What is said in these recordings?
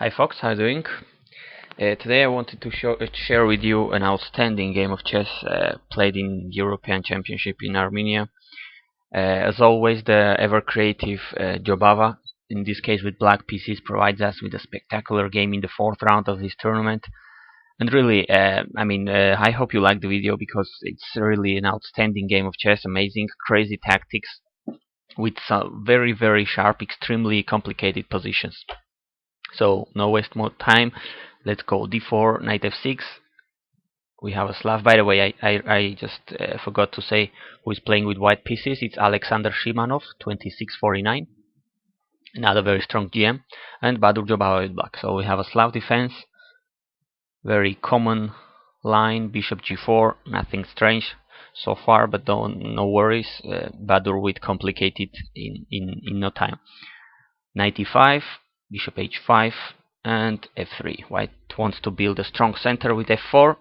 Hi Fox, how are you doing? Today I wanted to share with you an outstanding game of chess played in European Championship in Armenia. As always, the ever creative Jobava, in this case with black pieces, provides us with a spectacular game in the fourth round of this tournament. And really, I hope you like the video because it's really an outstanding game of chess, amazing, crazy tactics with some very, very sharp, extremely complicated positions. So no waste more time. Let's go d4, knight f6. We have a Slav. By the way, I just forgot to say who is playing with white pieces. It's Alexander Shimanov, 2649. Another very strong GM. And Badur Jobava with black. So we have a Slav defense. Very common line. Bishop g4. Nothing strange so far, but no worries. Badur with complicated in no time. Knight e5. Bishop h5. And f3. White wants to build a strong center with f4,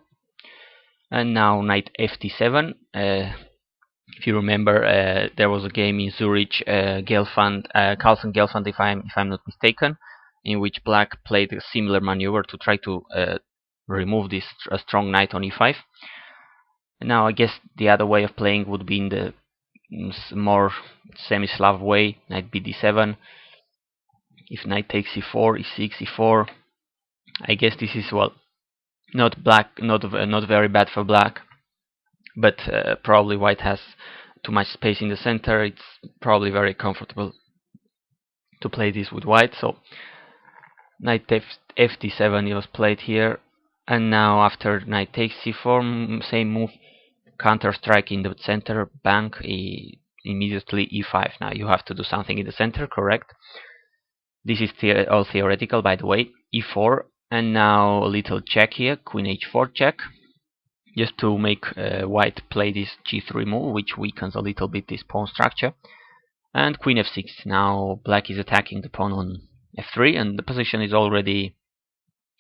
and now knight ft7. If you remember, there was a game in Zurich, Carlsen Gelfand, if I'm not mistaken, in which black played a similar maneuver to try to remove this strong knight on e5. And now I guess the other way of playing would be in the more semi-Slav way, knight bd7. If knight takes e4, e6, e4, I guess this is, well, not very bad for black, but probably white has too much space in the center. It's probably very comfortable to play this with white. So knight ft7 was played here, and now after knight takes c4, same move, counter strike in the center, bang, immediately e5. Now you have to do something in the center, correct? This is all theoretical, by the way. e4, and now a little check here, queen h4 check, just to make white play this g3 move, which weakens a little bit this pawn structure. And queen f6. Now black is attacking the pawn on f3, and the position is already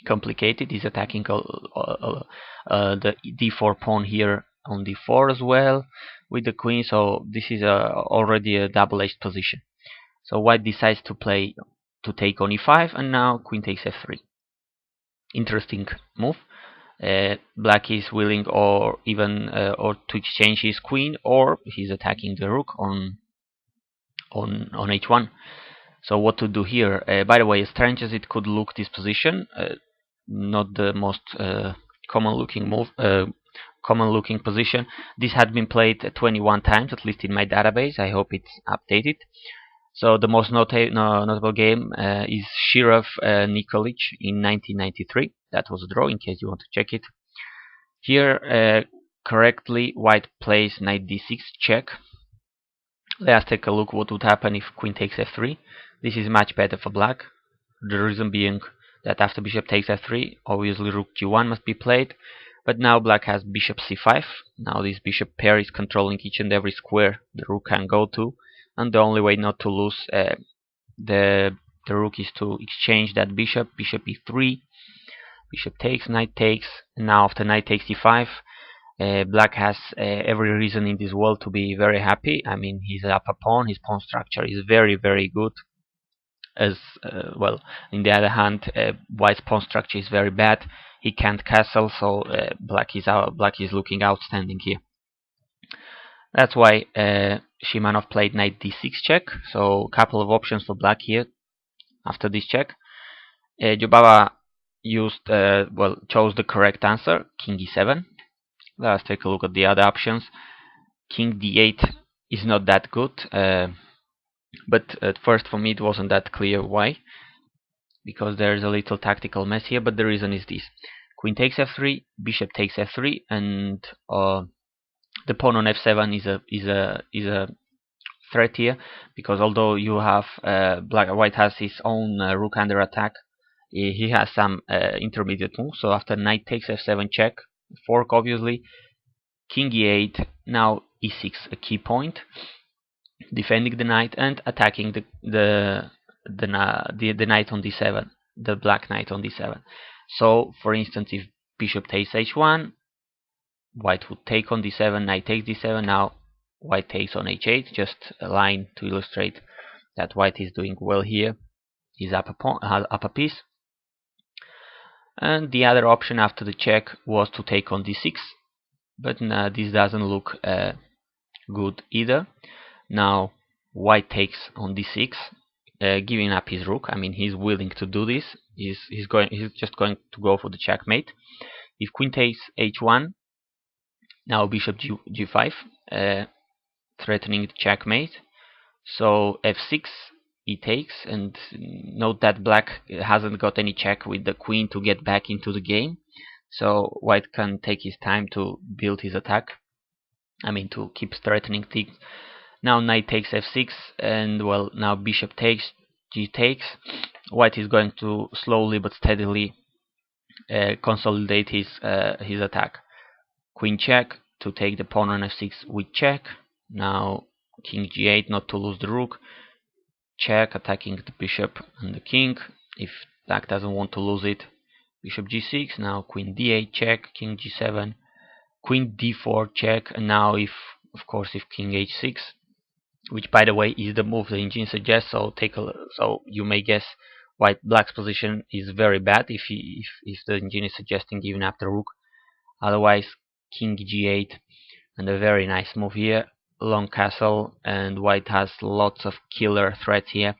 complicated. He's attacking the d4 pawn here on d4 as well with the queen, so this is already a double-edged position. So white decides to take on e5, and now queen takes f3. Interesting move. Black is willing or to exchange his queen, or he's attacking the rook on h1. So what to do here? By the way, as strange as it could look, this position, not the most common looking position. This had been played 21 times, at least in my database. I hope it's updated. So the most notable game is Shirov Nikolic in 1993. That was a draw, in case you want to check it. Here, correctly, white plays knight d6 check. Let's take a look what would happen if queen takes f3. This is much better for black. The reason being that after bishop takes f3, obviously rook g1 must be played. But now black has bishop c5. Now this bishop pair is controlling each and every square the rook can go to. And the only way not to lose the rook is to exchange that bishop. Bishop e3, bishop takes, knight takes, and now after knight takes e5, black has every reason in this world to be very happy. I mean, he's up a pawn, his pawn structure is very, very good. As well, on the other hand, white's pawn structure is very bad. He can't castle, so black is looking outstanding here. That's why Shimanov played knight d6 check. So a couple of options for black here after this check. Jobava chose the correct answer, king e7. Let's take a look at the other options. King d8 is not that good, but at first for me it wasn't that clear why. Because there's a little tactical mess here, but the reason is this. Queen takes f3, bishop takes f3, and the pawn on f7 is a threat here, because although you have white has his own rook under attack, he has some intermediate moves. So after knight takes f7 check, fork obviously, king e8, now e6, a key point, defending the knight and attacking the knight on d7, the black knight on d7. So for instance, if bishop takes h1, white would take on d7, knight takes d7. Now white takes on h8, just a line to illustrate that white is doing well here. He's up a piece. And the other option after the check was to take on d6, but this doesn't look good either. Now white takes on d6, giving up his rook. I mean, he's willing to do this. He's just going to go for the checkmate. If queen takes h1, now bishop g5, threatening the checkmate. So f6, he takes, and note that black hasn't got any check with the queen to get back into the game. So white can take his time to build his attack. I mean, to keep threatening things. Now knight takes f6, and well, now bishop takes, g takes. White is going to slowly but steadily consolidate his attack. Queen check to take the pawn on f6 with check. Now king g8, not to lose the rook. Check, attacking the bishop and the king. If black doesn't want to lose it, bishop g6. Now queen d8 check, king g7, queen d4 check. And now if king h6, which by the way is the move the engine suggests, so so you may guess black's position is very bad if the engine is suggesting giving up the rook. Otherwise, king g8, and a very nice move here, long castle, and white has lots of killer threats here,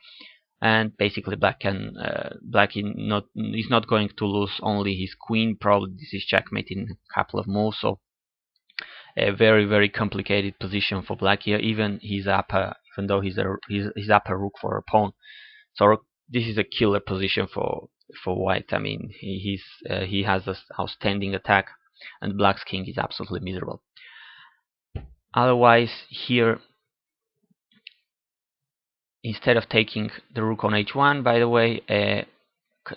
and basically black is not going to lose only his queen. Probably this is checkmate in a couple of moves. So a very complicated position for black here, even though he's upper rook for a pawn. So this is a killer position for white. I mean, he has this outstanding attack, and black's king is absolutely miserable. Otherwise, here, instead of taking the rook on h1, by the way,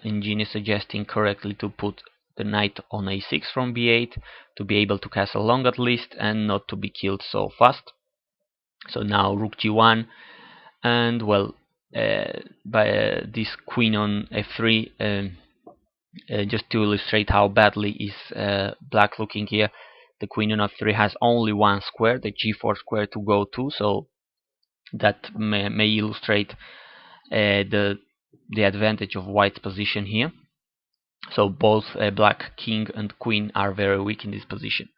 engine is suggesting correctly to put the knight on a6 from b8 to be able to castle long at least and not to be killed so fast. So now rook g1, and well, by this queen on f3, just to illustrate how badly is black looking here. The queen on f3 has only one square, the g4 square, to go to, so that may illustrate the advantage of white's position here. So both black king and queen are very weak in this position.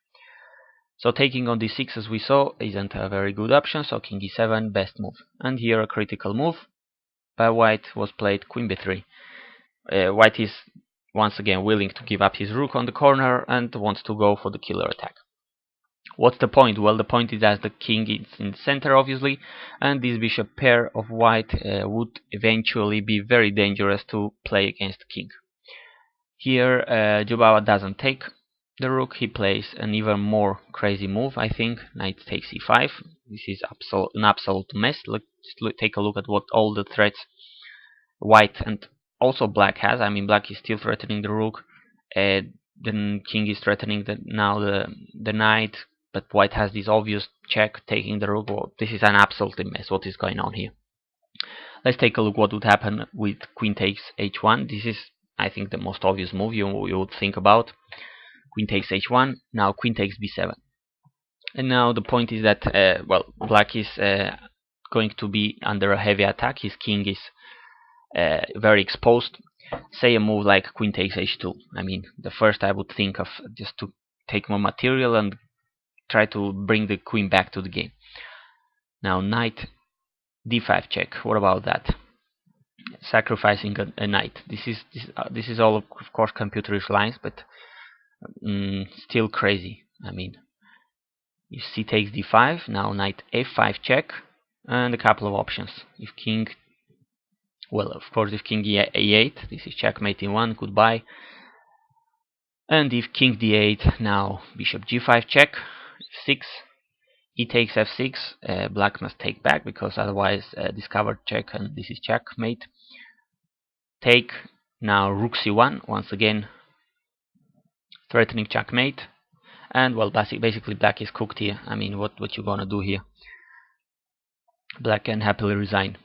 So taking on d6, as we saw, isn't a very good option, so king e7, best move. And here a critical move by white was played, queen b3. White is once again willing to give up his rook on the corner and wants to go for the killer attack. What's the point? Well, the point is that the king is in the center, obviously, and this bishop pair of white would eventually be very dangerous to play against the king. Here, Jobava doesn't take the rook. He plays an even more crazy move, I think. Knight takes e5. This is an absolute mess. Let's take a look at what all the threats white and also black has. I mean, black is still threatening the rook. The king is threatening the knight, but white has this obvious check taking the rook. Well, this is an absolute mess. What is going on here? Let's take a look what would happen with queen takes h1. This is, I think, the most obvious move you would think about. Queen takes h1. Now queen takes b7. And now the point is that well, black is going to be under a heavy attack. His king is very exposed. Say a move like queen takes h2. I mean, the first I would think of just to take more material and try to bring the queen back to the game. Now knight d5 check. What about that? Sacrificing a knight. This is all of course computerish lines, but still crazy. I mean, if c takes d5, now knight f5 check, and a couple of options. If king, well, of course, if king e8, this is checkmate in one, goodbye. And if king d8, now bishop g5 check, f6, e takes f6, black must take back because otherwise discovered check, and this is checkmate. Take, now rook c1, once again threatening checkmate, and well, basically black is cooked here. I mean, what you gonna do here? Black can happily resign.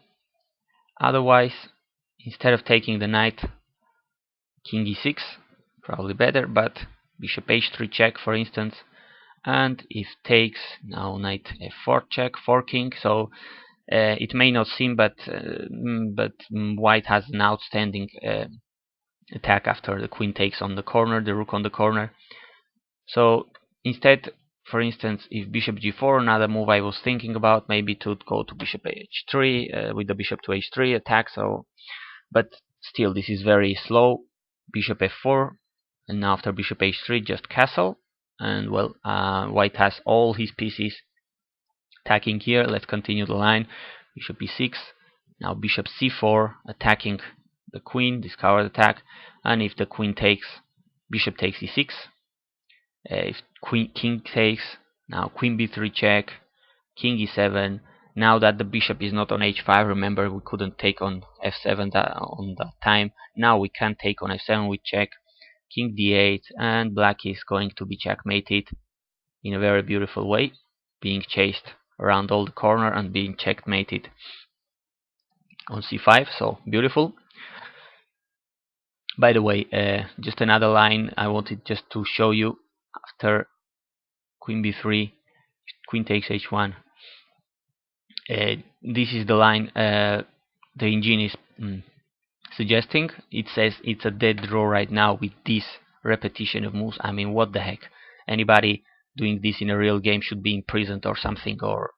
Otherwise, instead of taking the knight, king e6, probably better, but bishop h3 check, for instance. And if takes, now knight f4 check, forking. So it may not seem, but white has an outstanding attack after the queen takes on the corner, the rook on the corner. So instead, for instance, if bishop g4, another move I was thinking about, maybe to go to bishop h3 with the bishop to h3 attack. So, but still, this is very slow. Bishop f4, and now after bishop h3, just castle. And well, white has all his pieces attacking here. Let's continue the line. Bishop e6. Now bishop c4, attacking the queen, discard attack. And if the queen takes, bishop takes e6. If king takes, now queen b3 check, king e7. Now that the bishop is not on h5, remember we couldn't take on f7 on that time. Now we can take on f7 with check, king d8, and black is going to be checkmated in a very beautiful way, being chased around all the corner and being checkmated on c5. So beautiful. By the way, just another line I wanted just to show you. After queen b3, queen takes h1. This is the line the engine is suggesting. It says it's a dead draw right now with this repetition of moves. I mean, what the heck? Anybody doing this in a real game should be imprisoned or something, or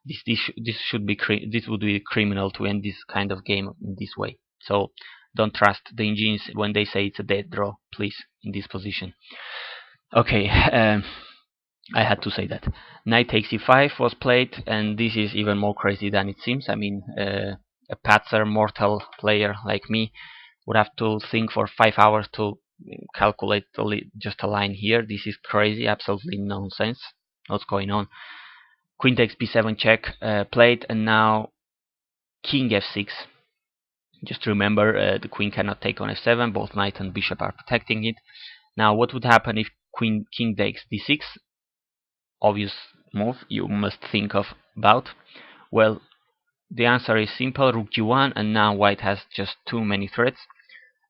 this should be this would be criminal to end this kind of game in this way. So don't trust the engines when they say it's a dead draw, please, in this position. Okay. I had to say that. Knight takes e5 was played, and this is even more crazy than it seems. I mean, a patzer mortal player like me would have to think for 5 hours to calculate just a line here. This is crazy, absolutely nonsense. What's going on? Queen takes b7 check played, and now king f6. Just remember, the queen cannot take on f7. Both knight and bishop are protecting it. Now, what would happen if king takes d6? Obvious move you must think about. Well, the answer is simple: rook g1, and now white has just too many threats.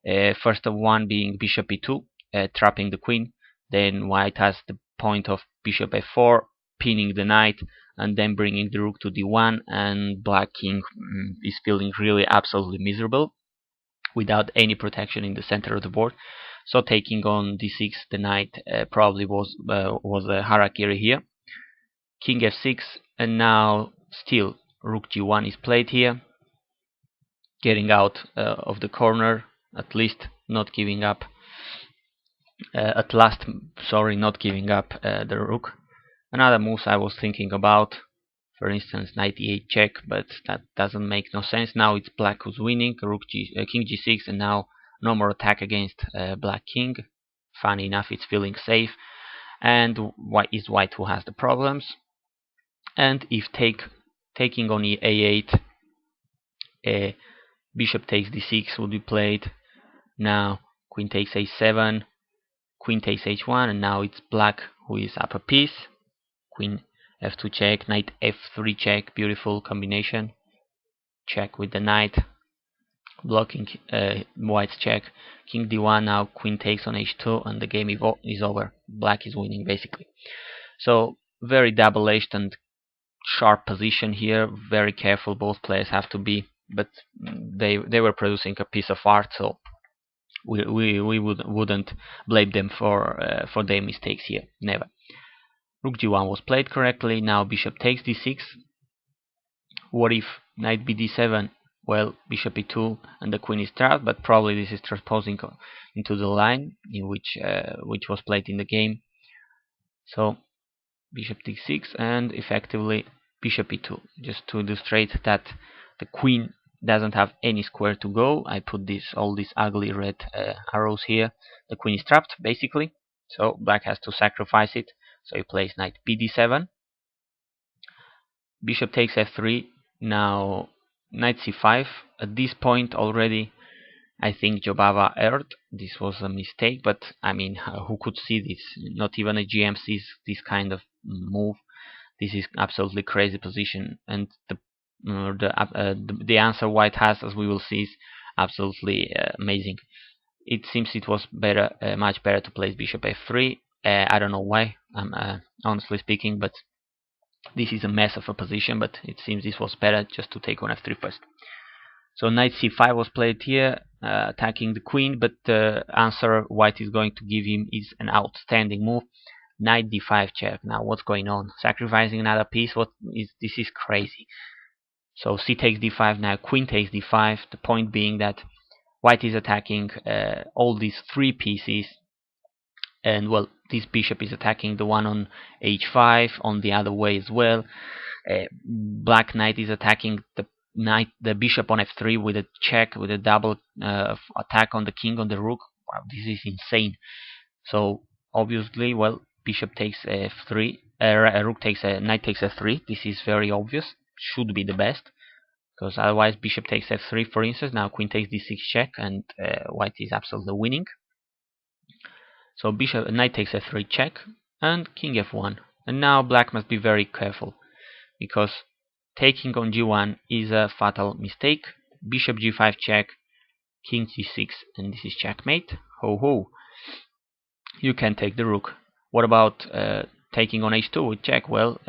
First of one being bishop e2, trapping the queen. Then white has the point of bishop f4, pinning the knight, and then bringing the rook to d1, and black king is feeling really absolutely miserable without any protection in the center of the board. So taking on d6 the knight probably was a harakiri here. King f6, and now still rook g1 is played here, getting out of the corner, at least not giving up. Not giving up the rook. Another move I was thinking about, for instance, knight e8 check, but that doesn't make no sense. Now it's black who's winning. King g6, and now no more attack against black king. Funny enough, it's feeling safe, and white who has the problems. And if taking on a8, bishop takes d6 would be played. Now queen takes a7, queen takes h1, and now it's black who is up a piece. Queen f2 check, knight f3 check, beautiful combination. Check with the knight, blocking white's check. King d1, now queen takes on h2, and the game is over. Black is winning basically. So very double-edged and sharp position here. Very careful both players have to be, but they were producing a piece of art, so we wouldn't blame them for their mistakes here, never. Rook g1 was played correctly. Now bishop takes d6. What if knight bd7? Well, bishop e2 and the queen is trapped, but probably this is transposing into the line in which was played in the game. So bishop d6 and effectively bishop e2, just to illustrate that the queen doesn't have any square to go. I put all these ugly red arrows here. The queen is trapped basically, so black has to sacrifice it. So he plays knight bd7, bishop takes f3. Now knight c5. At this point already I think Jobava erred. This was a mistake, but I mean, who could see this? Not even a GM sees this kind of move. This is absolutely crazy position, and the answer white has, as we will see, is absolutely amazing. It seems it was much better to place bishop f3. I don't know why, honestly speaking, but this is a mess of a position, but it seems this was better just to take on f3 first. So knight c5 was played here, attacking the queen, but the answer white is going to give him is an outstanding move. Knight d5 check. Now what's going on? Sacrificing another piece? What is this? Is crazy. So c takes d5, now queen takes d5. The point being that white is attacking all these three pieces, and well, this bishop is attacking the one on h5 on the other way as well. Black knight is attacking the bishop on f3 with a check, with a double attack on the king on the rook. Wow, this is insane. So obviously, well, bishop takes f3, rook takes knight takes f3. This is very obvious. Should be the best, because otherwise bishop takes f3, for instance. Now queen takes d6 check, and white is absolutely winning. So bishop knight takes f3 check, and king f1. And now black must be very careful, because taking on g1 is a fatal mistake. Bishop g5 check, king g6, and this is checkmate. Ho ho! You can take the rook. What about taking on h2 with check? Well,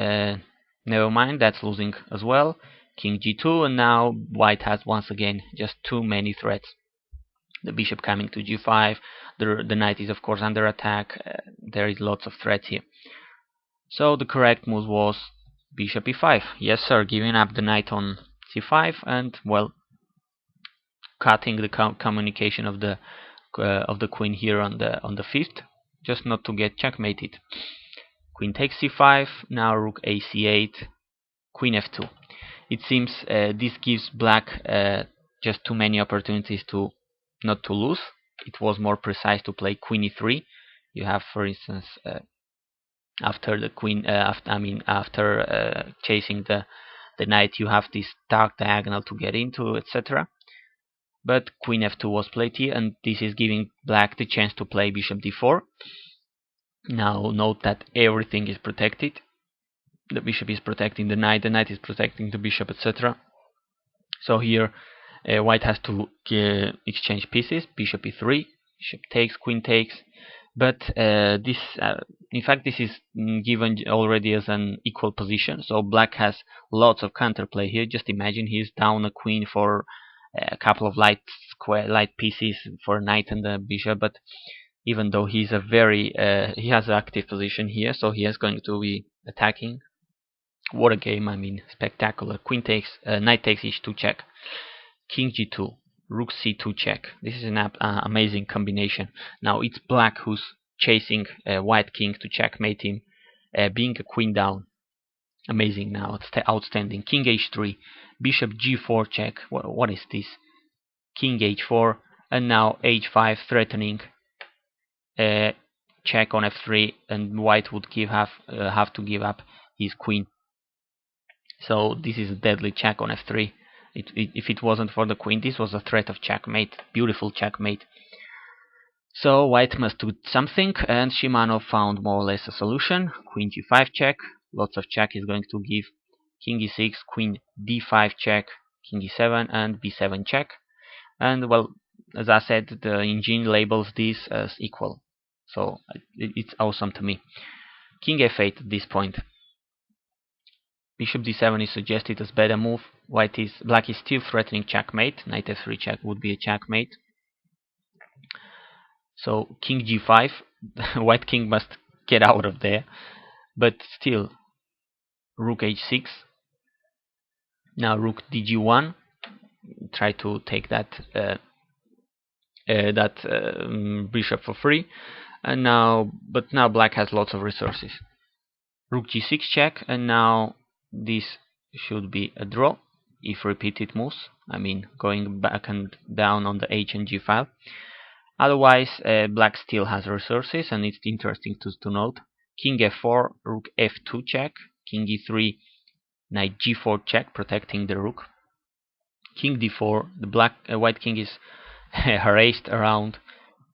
never mind, that's losing as well. King g2, and now white has once again just too many threats. The bishop coming to g5, the knight is of course under attack, there is lots of threats here. So the correct move was bishop e5. Yes sir, giving up the knight on c5, and well, cutting the communication of the queen here on the fifth, just not to get checkmated. Queen takes c5, now rook a c8, queen f2. It seems this gives black just too many opportunities to not to lose. It was more precise to play queen e3. You have, for instance, after the queen, after chasing the knight, you have this dark diagonal to get into, etc. But queen f2 was played here, and this is giving black the chance to play bishop d4. Now note that everything is protected. The bishop is protecting the knight is protecting the bishop, etc. So here white has to exchange pieces. Bishop e3, bishop takes, queen takes, but this in fact this is given already as an equal position, so black has lots of counterplay here. Just imagine he's down a queen for a couple of light pieces for a knight and the bishop, but even though he's a very he has an active position here, so he is going to be attacking. What a game, I mean, spectacular. Queen takes, knight takes h2 check, king g2, rook c2 check. This is an amazing combination. Now it's black who's chasing white king to checkmate him, being a queen down. Amazing now, it's outstanding. King h3, bishop g4 check. What is this? King h4, and now h5 threatening. Check on f3, and white would have to give up his queen. So this is a deadly check on f3. If it wasn't for the queen, this was a threat of checkmate. Beautiful checkmate. So white must do something, and Shimanov found more or less a solution. Queen g5 check. Lots of check is going to give king e6, queen d5 check, king e7, and b7 check. And well, as I said, the engine labels this as equal. So it's awesome to me. King f8 at this point. Bishop d7 is suggested as better move. Black is still threatening checkmate. Knight f3 check would be a checkmate. So king g5, white king must get out of there. But still, rook h6. Now rook dg1. Try to take that bishop for free. And now black has lots of resources. Rook g6 check, and now this should be a draw if repeated moves. I mean, going back and down on the h and g file. Otherwise, black still has resources, and it's interesting to note. King f4, rook f2 check, king e3, knight g4 check, protecting the rook. King d4, the white king is harassed around.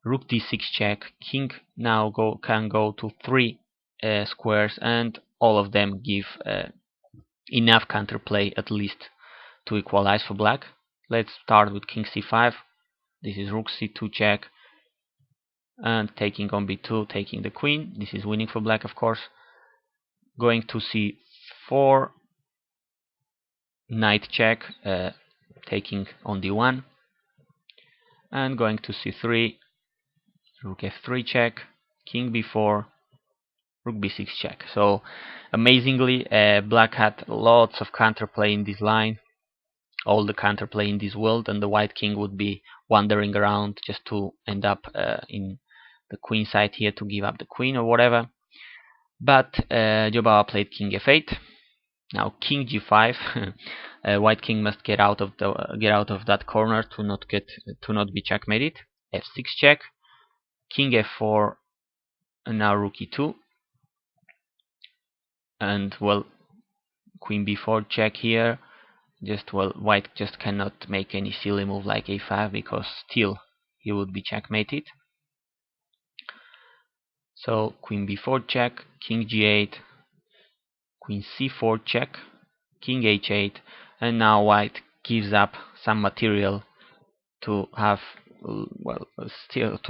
Rook d6 check, king now can go to 3 squares, and all of them give enough counterplay at least to equalize for black. Let's start with king c5. This is rook c2 check, and taking on b2, taking the queen. This is winning for black, of course. Going to c4, knight check, taking on d1. and going to c3, rook f3 check, king b4, rook b6 check. So amazingly, black had lots of counterplay in this line, all the counterplay in this world, and the white king would be wandering around just to end up in the queen side here to give up the queen or whatever. But Jobava played king f8. Now king g5. White king must get out of that corner to not be checkmated. f6 check, king f4, and now rook e2. And well, queen b4 check here. White just cannot make any silly move like a5 because still he would be checkmated. So queen b4 check, king g8, queen c4 check, king h8, and now white gives up some material to have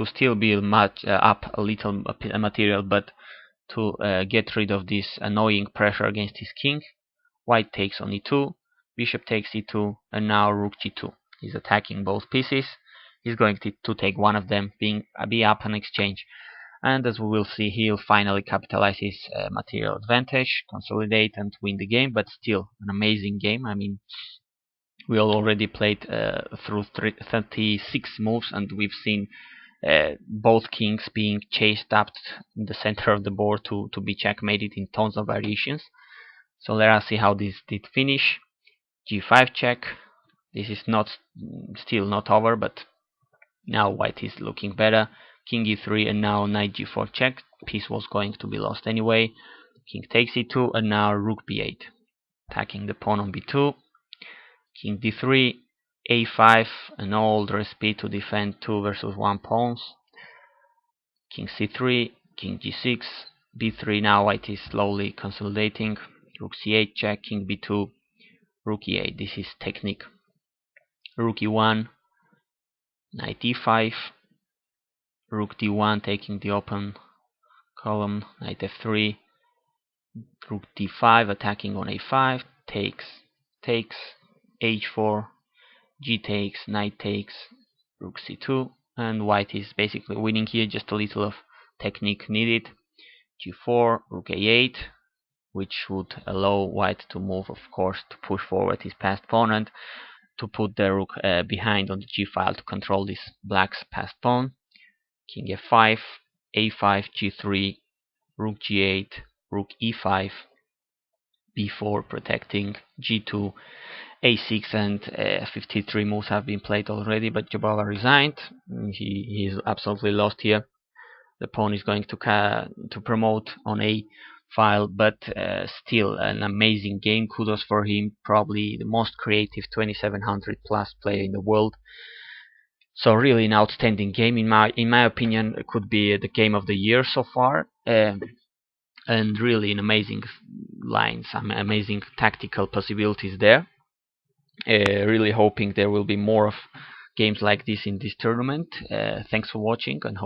still build much up a little material, but to get rid of this annoying pressure against his king. White takes on e2, bishop takes e2, and now rook g2. He's attacking both pieces. He's going to take one of them, be up an exchange. And as we will see, he'll finally capitalize his material advantage, consolidate, and win the game. But still, an amazing game. I mean, we all already played through 36 moves, and we've seen both kings being chased up in the center of the board to be checkmated in tons of variations. So let us see how this did finish. g5 check. This is still not over, but now white is looking better. King e3, and now knight g4 check. Piece was going to be lost anyway. King takes e2, and now rook b8, attacking the pawn on b2. King d3, a5, an old recipe to defend 2 versus 1 pawns. King c3, king g6, b3. Now white is slowly consolidating. Rook c8 check, king b2, rook e8. This is technique. Rook e1, knight e5, rook d1 taking the open column, knight f3, rook d5 attacking on a5, takes, h4, g takes, knight takes, rook c2, and white is basically winning here, just a little of technique needed. g4, rook a8, which would allow white to move, of course, to push forward his passed pawn and to put the rook behind on the g file to control this black's passed pawn. King f5, a5, g3, rook g8, rook e5, b4 protecting, g2, a6, and 53 moves have been played already, but Jobava resigned. He's absolutely lost here. The pawn is going to promote on a file, but still an amazing game. Kudos for him, probably the most creative 2700 plus player in the world. So really an outstanding game in my opinion. It could be the game of the year so far, and really an amazing line, some amazing tactical possibilities there. Really hoping there will be more of games like this in this tournament. Thanks for watching, and